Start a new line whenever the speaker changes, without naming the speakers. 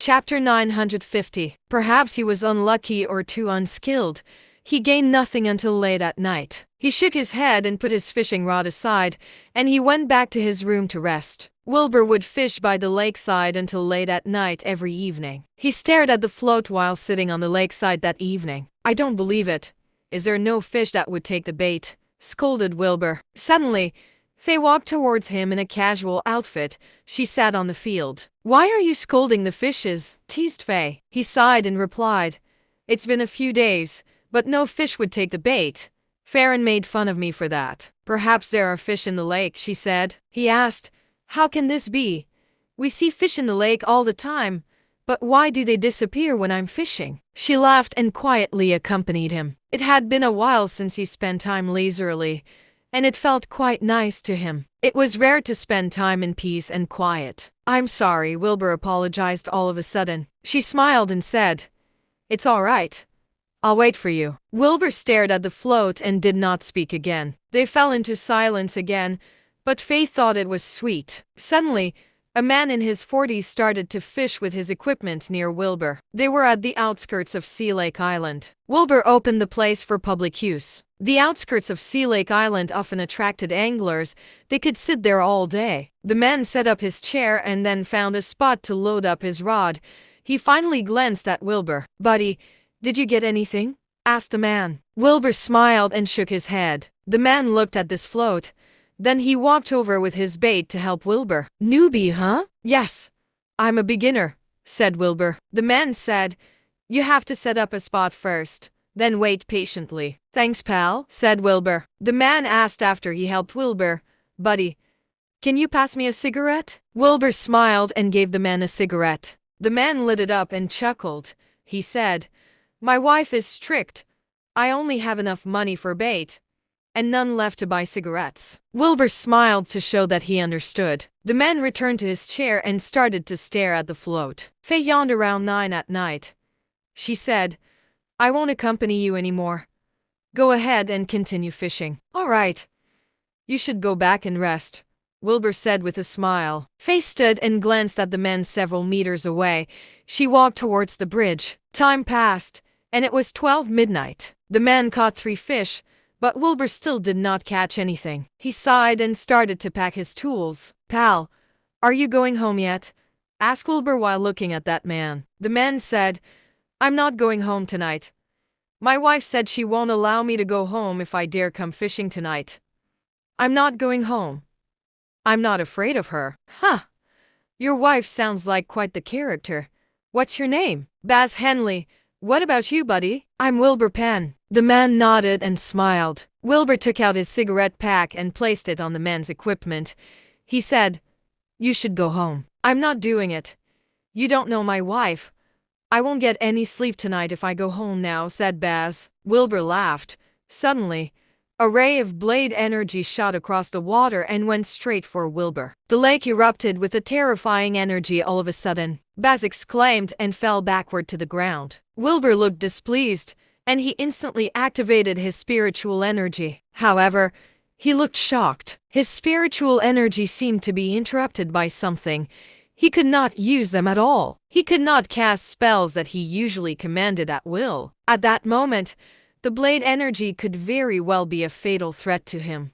Chapter 950. Perhaps he was unlucky or too unskilled. He gained nothing until late at night. He shook his head and put his fishing rod aside, and he went back to his room to rest. Wilbur would fish by the lakeside until late at night every evening. He stared at the float while sitting on the lakeside that evening. "I don't believe it. Is there no fish that would take the bait?" scolded Wilbur. Suddenly, Faye walked towards him in a casual outfit. She sat on the field. "Why are you scolding the fishes?" teased Faye. He sighed and replied, "It's been a few days, but no fish would take the bait. Farron made fun of me for that." "Perhaps there are fish in the lake," she said. He asked, "How can this be? We see fish in the lake all the time, but why do they disappear when I'm fishing?" She laughed and quietly accompanied him. It had been a while since he spent time leisurely, and it felt quite nice to him. It was rare to spend time in peace and quiet. "I'm sorry," Wilbur apologized all of a sudden. She smiled and said, "It's all right. I'll wait for you." Wilbur stared at the float and did not speak again. They fell into silence again, but Faye thought it was sweet. Suddenly, a man in his 40s started to fish with his equipment near Wilbur. They were at the outskirts of Sea Lake Island. Wilbur opened the place for public use. The outskirts of Sea Lake Island often attracted anglers. They could sit there all day. The man set up his chair and then found a spot to load up his rod. He finally glanced at Wilbur. "Buddy, did you get anything?" asked the man. Wilbur smiled and shook his head. The man looked at this float. Then he walked over with his bait to help Wilbur. "Newbie, huh?" "Yes. I'm a beginner," said Wilbur. The man said, "You have to set up a spot first, then wait patiently." "Thanks, pal," said Wilbur. The man asked after he helped Wilbur, "Buddy, can you pass me a cigarette?" Wilbur smiled and gave the man a cigarette. The man lit it up and chuckled. He said, "My wife is strict. I only have enough money for bait, and none left to buy cigarettes." Wilbur smiled to show that he understood. The man returned to his chair and started to stare at the float. Faye yawned around 9 at night. She said, "I won't accompany you anymore. Go ahead and continue fishing." "All right. You should go back and rest," Wilbur said with a smile. Faye stood and glanced at the men several meters away. She walked towards the bridge. Time passed, and it was 12 midnight. The man caught 3 fish, but Wilbur still did not catch anything. He sighed and started to pack his tools. "Pal, are you going home yet?" asked Wilbur while looking at that man. The man said, "I'm not going home tonight. My wife said she won't allow me to go home if I dare come fishing tonight. I'm not going home. I'm not afraid of her." "Huh. Your wife sounds like quite the character. What's your name?" "Baz Henley. What about you, buddy?" "I'm Wilbur Penn." The man nodded and smiled. Wilbur took out his cigarette pack and placed it on the man's equipment. He said, "You should go home." "I'm not doing it. You don't know my wife. I won't get any sleep tonight if I go home now," said Baz. Wilbur laughed. Suddenly, a ray of blade energy shot across the water and went straight for Wilbur. The lake erupted with a terrifying energy all of a sudden. Baz exclaimed and fell backward to the ground. Wilbur looked displeased, and he instantly activated his spiritual energy. However, he looked shocked. His spiritual energy seemed to be interrupted by something. He could not use them at all. He could not cast spells that he usually commanded at will. At that moment, the blade energy could very well be a fatal threat to him.